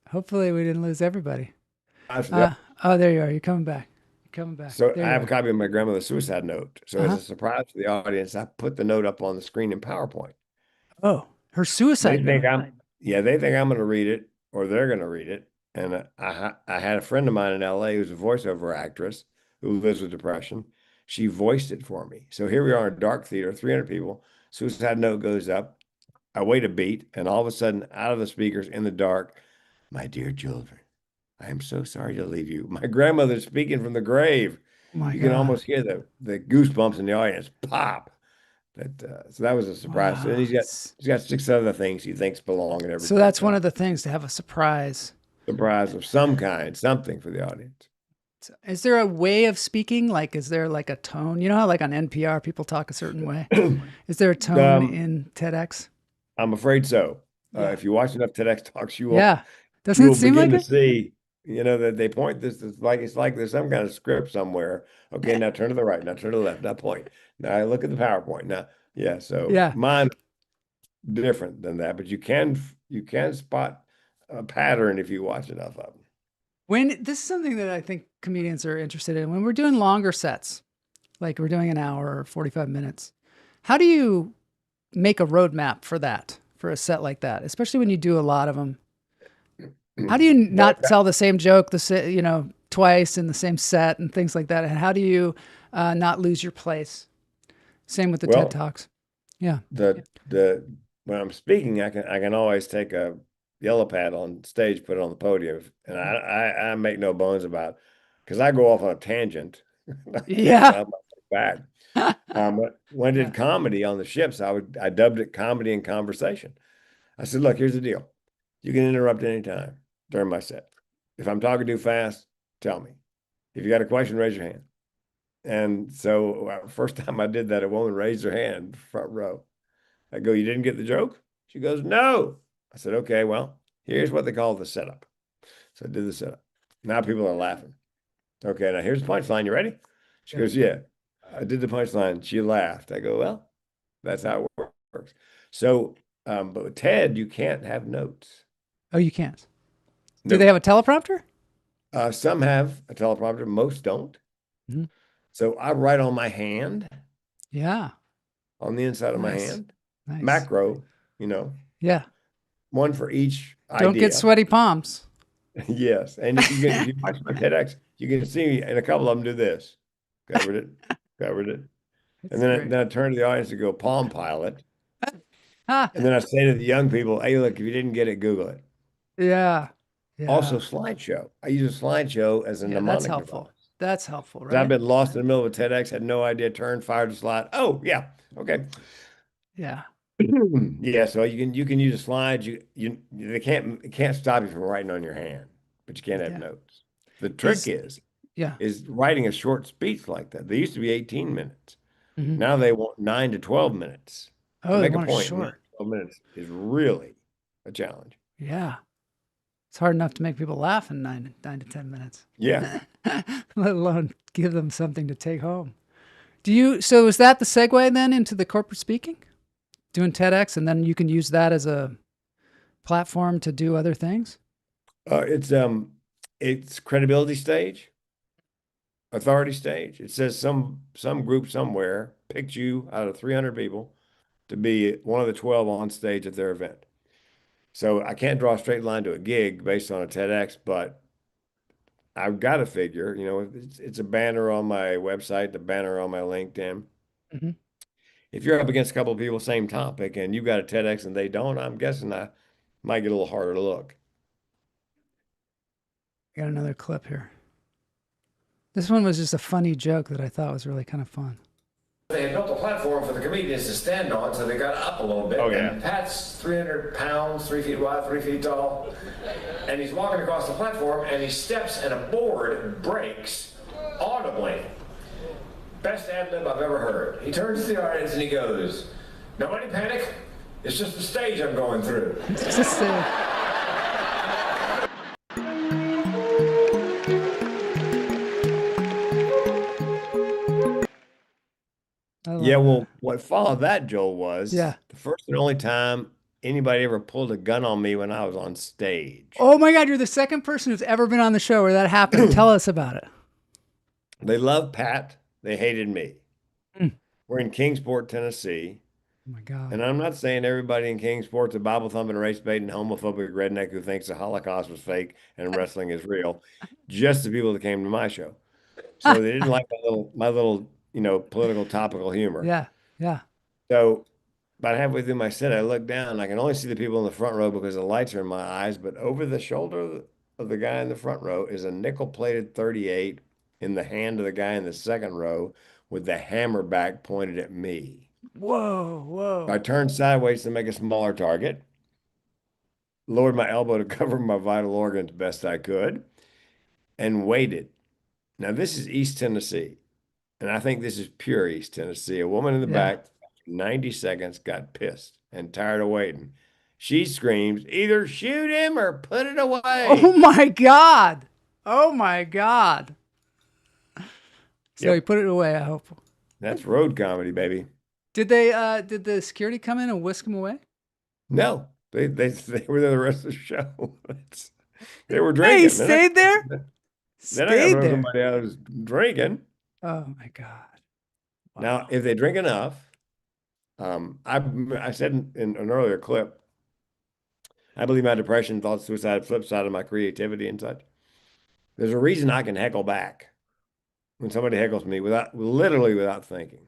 Hopefully we didn't lose everybody. Oh, there you are. You're coming back. You're coming back. So There I you have a are. copy of my grandmother's suicide note. So as Uh-huh. a surprise to the audience, I put the note up on the screen in PowerPoint. Oh, her They suicide think note. they think I'm going to read it or they're going to read it. And I had a friend of mine in LA who's a voiceover actress who lives with depression. She voiced it for me. So here we are in dark theater, 300 people. Suicide note goes up. I wait a beat, and all of a sudden, out of the speakers in the dark, my dear children, I am so sorry to leave you. My grandmother's speaking from the grave. Oh my You can God. almost hear the goosebumps in the audience pop. So that was a surprise. And Wow. he's got 6 other things he thinks belong in every So TED that's one talk. of the things to have a surprise. Surprise of some kind, something for the audience. So is there a way of speaking? Like, is there like a tone? You know how like on NPR people talk a certain way? Is there a tone Um, in TEDx? I'm afraid so. Yeah. If you watch enough TEDx talks, Yeah. you Doesn't it will seem begin like to it? see, that they point this it's like there's some kind of script somewhere. Okay, now turn to the right, now turn to the left, now point. Now I look at the PowerPoint. Now, yeah, so Yeah. mine different than that, but you can spot a pattern if you watch enough of them. When this is something that I think comedians are interested in, when we're doing longer sets, like we're doing an hour or 45 minutes, how do you make a roadmap for that, for a set like that, especially when you do a lot of them? How do you not But tell the same joke, twice in the same set and things like that? And how do you not lose your place? Same with the TED well, Talks. Yeah. the when I'm speaking, I can always take a yellow pad on stage, put it on the podium, and I make no bones about, because I go off on a tangent. I can't Yeah. find my way back. But when I did comedy on the ships, I dubbed it comedy and conversation. I said, look, here's the deal. You can interrupt anytime during my set. If I'm talking too fast, tell me. If you got a question, raise your hand. And so first time I did that, a woman raised her hand, front row. I go, you didn't get the joke? She goes, no. I said, okay, well, here's what they call the setup. So I did the setup. Now people are laughing. Okay, now here's the punchline. You ready? She goes, yeah. I did the punchline. She laughed. I go, well, that's how it works. So, but with TED, you can't have notes. Oh, you can't. Do Nope. they have a teleprompter? Some have a teleprompter, most don't. Mm-hmm. So I write on my hand, Yeah. on the inside of my Nice. hand, Nice. macro, Yeah. one for each Don't idea. get sweaty palms. Yes. And if you watch my TEDx, you can see me, and a couple of them do this. Covered it, covered it. And then I turn to the audience and go, Palm Pilot. And then I say to the young people, hey, look, if you didn't get it, Google it. Yeah. Yeah. Also, slideshow. I use a slideshow as a mnemonic that's helpful. device. That's helpful, 'Cause right? I've been lost in the middle of a TEDx, had no idea, turned, fired the slide. Oh, yeah. Okay. Yeah. Yeah, so you can use a slide. It can't stop you from writing on your hand, but you can't have Yeah. notes. The trick is Yeah. writing a short speech like that. They used to be 18 minutes. Mhm. Now they want 9 to 12 minutes. Oh, To they make a want it point, 9 short. to 12 minutes is really a challenge. Yeah. It's hard enough to make people laugh in 9 to 10 minutes. Yeah. Let alone give them something to take home. So is that the segue then into the corporate speaking? Doing TEDx, and then you can use that as a platform to do other things? It's credibility stage, authority stage. It says some group somewhere picked you out of 300 people to be one of the 12 on stage at their event. So I can't draw a straight line to a gig based on a TEDx, but I've got to figure, it's a banner on my website, the banner on my LinkedIn. Mhm. If you're up against a couple of people, same topic, and you've got a TEDx and they don't, I'm guessing I might get a little harder to look. I got another clip here. This one was just a funny joke that I thought was really kind of fun. They had built a platform for the comedians to stand on, so they got up a little bit. Oh, yeah. And Pat's 300 pounds, 3 feet wide, 3 feet tall. And he's walking across the platform, and he steps, and a board breaks audibly. Best ad lib I've ever heard. He turns to the audience and he goes, "Nobody panic. It's just the stage I'm going through." Just Yeah, well, what followed that, Joel, was Yeah. the first and only time anybody ever pulled a gun on me when I was on stage. Oh my God, you're the second person who's ever been on the show where that happened. Tell us about it. They loved Pat. They hated me. We're in Kingsport, Tennessee. Oh my God. And I'm not saying everybody in Kingsport's a Bible thumping, race baiting, homophobic redneck who thinks the Holocaust was fake and wrestling is real. Just the people that came to my show. So they didn't like my little, political topical humor. Yeah. Yeah. So about halfway through my set, I look down. I can only see the people in the front row because the lights are in my eyes. But over the shoulder of the guy in the front row is a nickel-plated 38 in the hand of the guy in the second row with the hammer back pointed at me. Whoa, whoa. I turned sideways to make a smaller target, lowered my elbow to cover my vital organs best I could, and waited. Now, this is East Tennessee, and I think this is pure East Tennessee. A woman in the back, 90 seconds, got pissed and tired of waiting. She screams, either shoot him or put it away. Oh my God. Oh my God. So he put it away, I hope. That's road comedy, baby. Did the security come in and whisk him away? No, they were there the rest of the show. They were drinking. He stayed there? They're not gonna throw somebody out who's drinking. Oh my God. Wow. Now, if they drink enough, I said in an earlier clip, I believe my depression, thoughts, suicide, flip side of my creativity and such. There's a reason I can heckle back when somebody heckles me literally without thinking.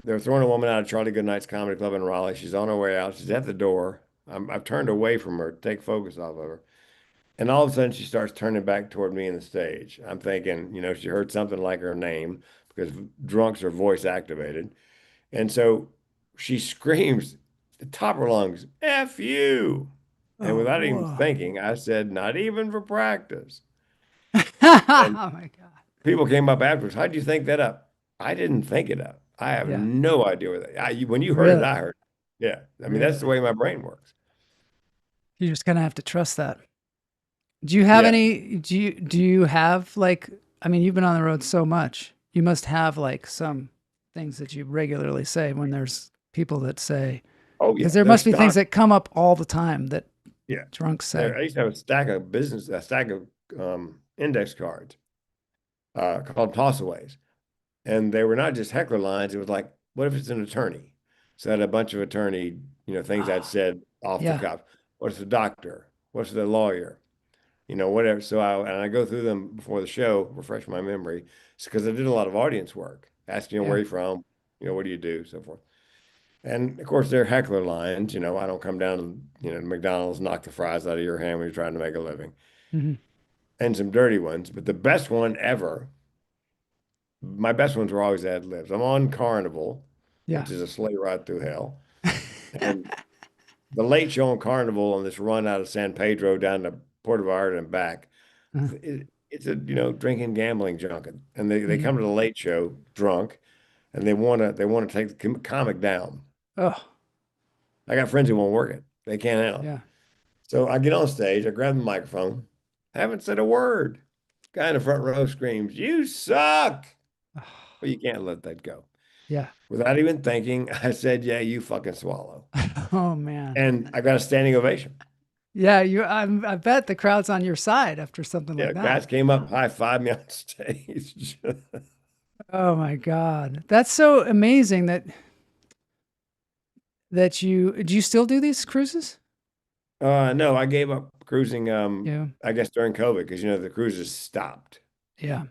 They're throwing a woman out of Charlie Goodnight's Comedy Club in Raleigh. She's on her way out. She's at the door. I've turned away from her to take focus off of her. And all of a sudden, she starts turning back toward me in the stage. I'm thinking, she heard something like her name because drunks are voice activated. And so she screams at the top of her lungs, F you. And without even thinking, I said, not even for practice. Oh my God. People came up afterwards. How'd you think that up? I didn't think it up. I have no idea where when you heard it, I heard it. Yeah. I mean, that's the way my brain works. You just kind of have to trust that. Do you have do you have like, I mean, you've been on the road so much. You must have like some things that you regularly say when there's people that say, because there must be things that come up all the time that drunks say. I used to have a stack of index cards called tossaways. And they were not just heckler lines. It was like, what if it's an attorney? So I had a bunch of attorney, things I'd said off the cuff. What's the doctor? What's the lawyer? Whatever. So I go through them before the show, refresh my memory. It's because I did a lot of audience work, asking where you from, what do you do, so forth. And of course, they're heckler lines. I don't come down to McDonald's, knock the fries out of your hand when you're trying to make a living. Mm-hmm. And some dirty ones. But the best one ever, my best ones were always ad libs. I'm on Carnival, which is a sleigh ride through hell. And the late show on Carnival on this run out of San Pedro down to Puerto Vallarta and back, it's a drinking, gambling junket. And they come to the late show drunk, and they want to take the comic down. Oh, I got friends who won't work it. They can't handle it. Yeah. So I get on stage, I grab the microphone, haven't said a word. Guy in the front row screams, "You suck!" Well, you can't let that go. Yeah. Without even thinking, I said, "Yeah, you fucking swallow." Oh man. And I got a standing ovation. Yeah, I bet the crowd's on your side after something like that. Guys came up, high-fived me on stage. Oh my God. That's so amazing do you still do these cruises? No, I gave up cruising, I guess during COVID, because the cruises stopped. Yeah.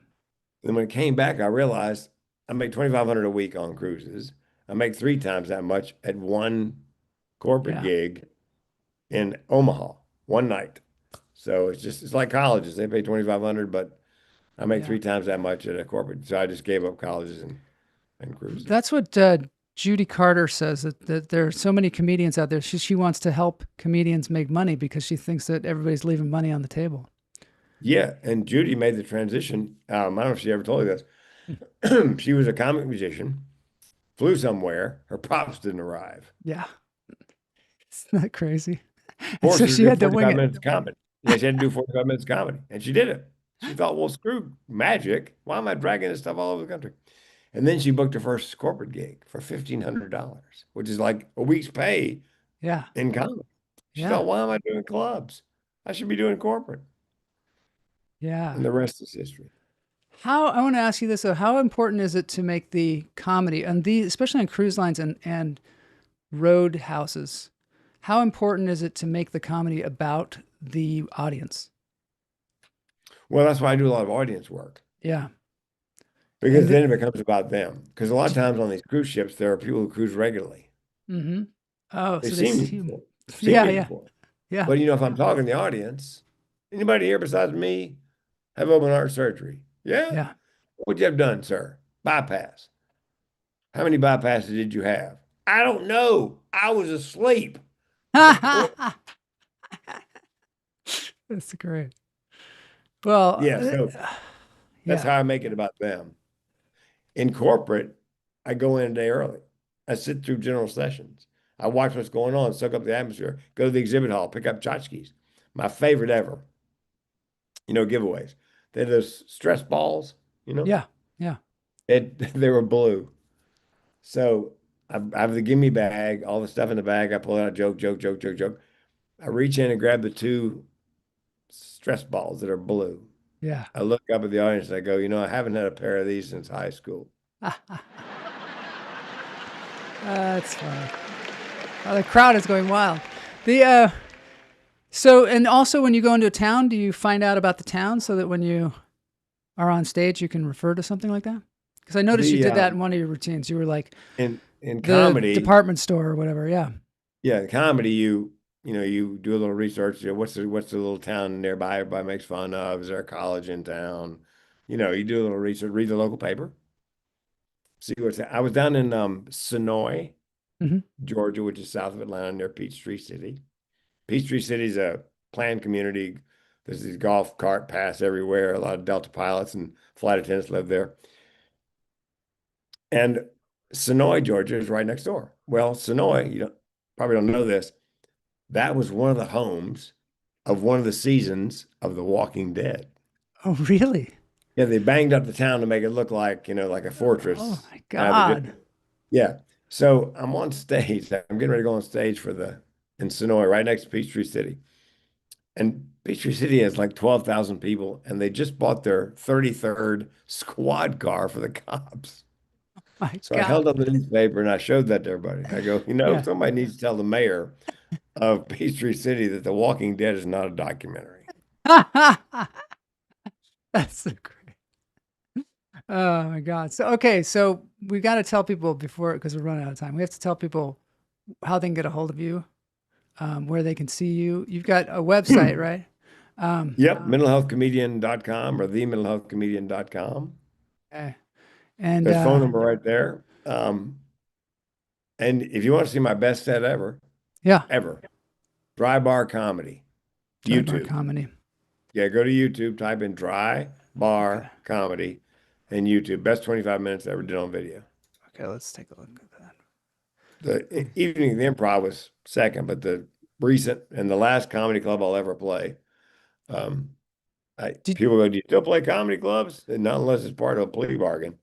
And when it came back, I realized I make $2,500 a week on cruises. I make 3 times that much at one corporate gig in Omaha, one night. So it's like colleges. They pay $2,500, but I make 3 times that much at a corporate. So I just gave up colleges and cruises. That's what Judy Carter says, that there are so many comedians out there. She wants to help comedians make money because she thinks that everybody's leaving money on the table. Yeah, and Judy made the transition. I don't know if she ever told you this. She was a comic musician, flew somewhere. Her props didn't arrive. Yeah. Isn't that crazy? So she had to wing it. Minutes of comedy. Yeah, she had to do 45 minutes of comedy, and she did it. She thought, well, screw magic. Why am I dragging this stuff all over the country? And then she booked her first corporate gig for $1,500, which is like a week's pay in comedy. She thought, why am I doing clubs? I should be doing corporate. Yeah. And the rest is history. I want to ask you this, though. How important is it to make the comedy, and especially on cruise lines and road houses, how important is it to make the comedy about the audience? Well, that's why I do a lot of audience work. Yeah. Because then it becomes about them. Because a lot of times on these cruise ships, there are people who cruise regularly. Mm-hmm. Oh, they so see they me. Yeah. But if I'm talking to the audience, anybody here besides me have open heart surgery? Yeah. Yeah. What'd you have done, sir? Bypass. How many bypasses did you have? I don't know. I was asleep. That's great. Well, so that's how I make it about them. In corporate, I go in a day early. I sit through general sessions. I watch what's going on, soak up the atmosphere, go to the exhibit hall, pick up tchotchkes. My favorite ever, giveaways. They're those stress balls, Yeah, yeah. They were blue. So I have the gimme bag, all the stuff in the bag. I pull out joke. I reach in and grab the 2 stress balls that are blue. Yeah. I look up at the audience and I go, I haven't had a pair of these since high school. That's funny. Oh, the crowd is going wild. The So, and also when you go into a town, do you find out about the town so that when you are on stage, you can refer to something like that? Because I noticed you The did that in one of your routines. You were like in the comedy, department store or whatever. Yeah. yeah, in comedy, you do a little research. What's the little town nearby everybody makes fun of? Is there a college in town? You do a little research, read the local paper, see what's. I was down in Sonoy, Hmm. Georgia, which is south of Atlanta, near Peachtree City. Peachtree City is a planned community. There's these golf cart paths everywhere. A lot of Delta pilots and flight attendants live there. And Sonoy, Georgia, is right next door. Well, Sonoy, probably don't know this. That was one of the homes of one of the seasons of The Walking Dead. Oh, really? Yeah, they banged up the town to make it look like, like a fortress. Oh my They God. Yeah. So I'm on stage. I'm getting ready to go on stage in Sonoy, right next to Peachtree City. And Peachtree City has like 12,000 people, and they just bought their 33rd squad car for the cops. My So I God. held up the newspaper and I showed that to everybody. I go, Yeah. somebody needs to tell the mayor of Peachtree City that The Walking Dead is not a documentary. That's so great. Oh my God. So, okay. So we got to tell people before, because we're running out of time, we have to tell people how they can get a hold of you, where they can see you. You've got a website, right? Yep, mentalhealthcomedian.com or thementalhealthcomedian.com. Okay. And There's a phone number right there. And if you want to see my best set ever, yeah, Dry Bar Comedy, Dry Bar YouTube. Comedy. Yeah, go to YouTube, type in Dry Bar Comedy and YouTube. Best 25 minutes ever did on video. Okay, let's take a look at that. The Evening of the Improv was second, but the recent and the last comedy club I'll ever play. People go, do you still play comedy clubs? And not unless it's part of a plea bargain.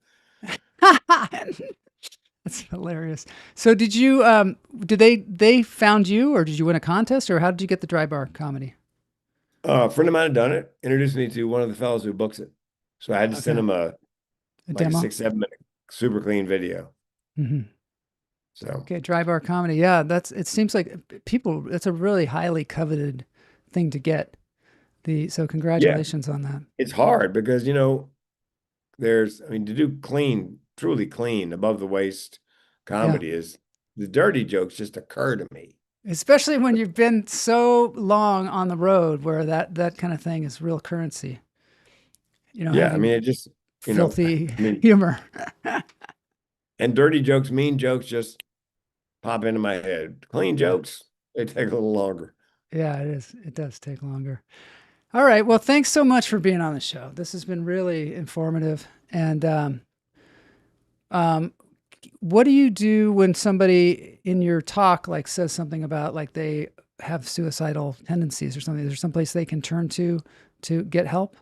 That's hilarious. So did you did they found you, or did you win a contest, or how did you get the Dry Bar Comedy? A friend of mine had done it, introduced me to one of the fellows who books it. So I had to send him a demo? 6-7 minute super clean video. Mm-hmm. So okay, Dry Bar Comedy. Yeah, it seems like that's a really highly coveted thing to get. So congratulations on that. It's hard because, to do clean, truly clean, above the waist comedy is the dirty jokes just occur to me. Especially when you've been so long on the road where that kind of thing is real currency. It just, filthy humor. And dirty jokes, mean jokes just pop into my head. Clean jokes, they take a little longer. Yeah, it is. It does take longer. All right. Well, thanks so much for being on the show. This has been really informative. And what do you do when somebody in your talk says something about they have suicidal tendencies or something? Is there someplace they can turn to get help?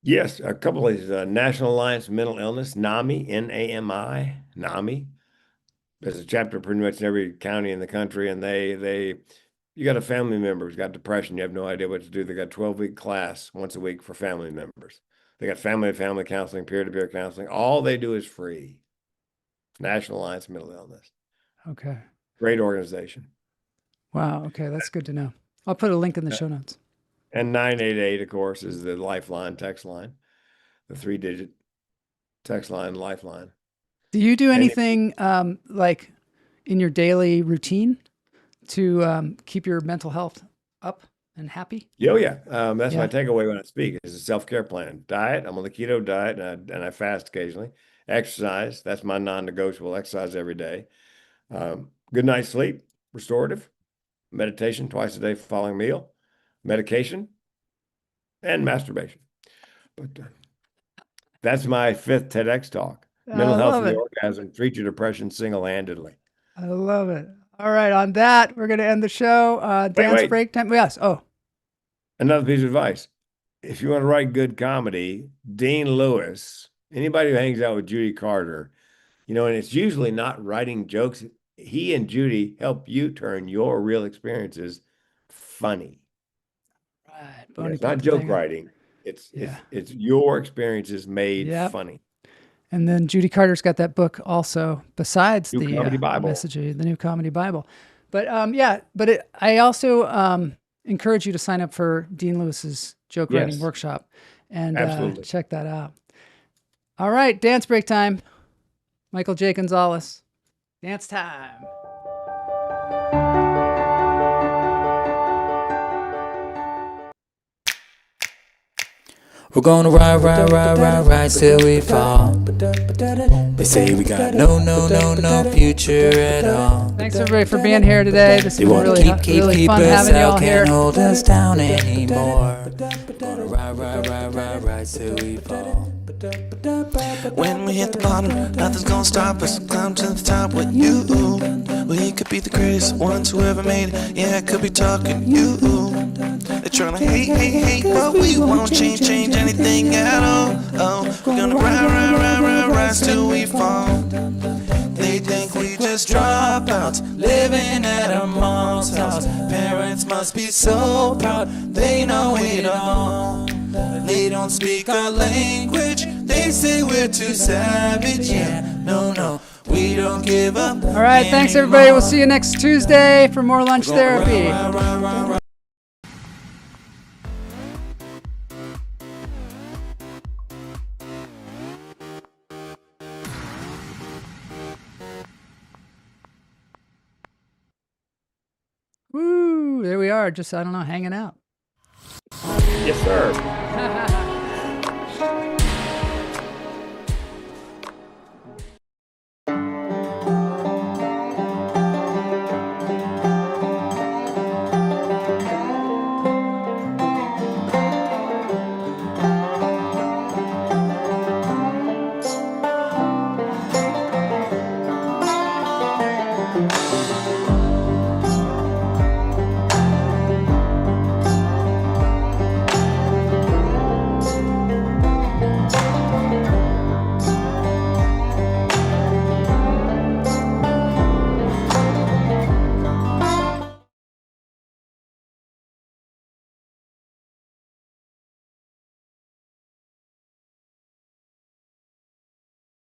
Yes, a couple of National Alliance for Mental Illness, NAMI, N-A-M-I, NAMI. There's a chapter pretty much in every county in the country, and you got a family member who's got depression, you have no idea what to do. They got a 12-week class once a week for family members. They got family-to-family counseling, peer-to-peer counseling. All they do is free. National Alliance for Mental Illness. Okay. Great organization. Wow. Okay. That's good to know. I'll put a link in the show notes. And 988, of course, is the lifeline, text line, the 3-digit text line, lifeline. Do you do anything in your daily routine to keep your mental health up and happy? Oh, yeah. That's my takeaway when I speak is a self-care plan. Diet, I'm on the keto diet, and I fast occasionally. Exercise, that's my non-negotiable, exercise every day. Good night's sleep, restorative. Meditation twice a day following meal. Medication, and masturbation. But that's my 5th TEDx talk. Mental health and the orgasm. Treat your depression single-handedly. I love it. All right. On that, we're going to end the show. Dance break time. Yes. Oh. Another piece of advice. If you want to write good comedy, Dean Lewis, anybody who hangs out with Judy Carter, and it's usually not writing jokes. He and Judy help you turn your real experiences funny. Right. It's not joke writing. It's your experiences made funny. And then Judy Carter's got that book also, besides Comedy Bible. message, the New Comedy Bible. But I also encourage you to sign up for Dean Lewis's joke writing Yes. workshop and Absolutely. check that out. All right, dance break time. Michael J. Gonzalez. Dance time. We're gonna ride till we fall. They say we got no future at all. Thanks everybody for being here today. This They has been wanna really, really fun us having you all out, here. can't hold us down anymore. Gonna ride till we fall. When we hit the bottom, nothing's gonna stop us. Climb to the top with you. We could be the greatest ones who ever made it. Yeah, I could be talking you. They're trying to hate, but we won't change anything at all. Oh, we're gonna rise till we fall. They think we just dropouts, living at a mom's house. Parents must be so proud, they know it all. They don't speak our language, they say we're too savage. Yeah, no, we don't give up. All right, thanks everybody. We'll see you next Tuesday for more lunch therapy. Woo, there we are, just, I don't know, hanging out. Yes, sir.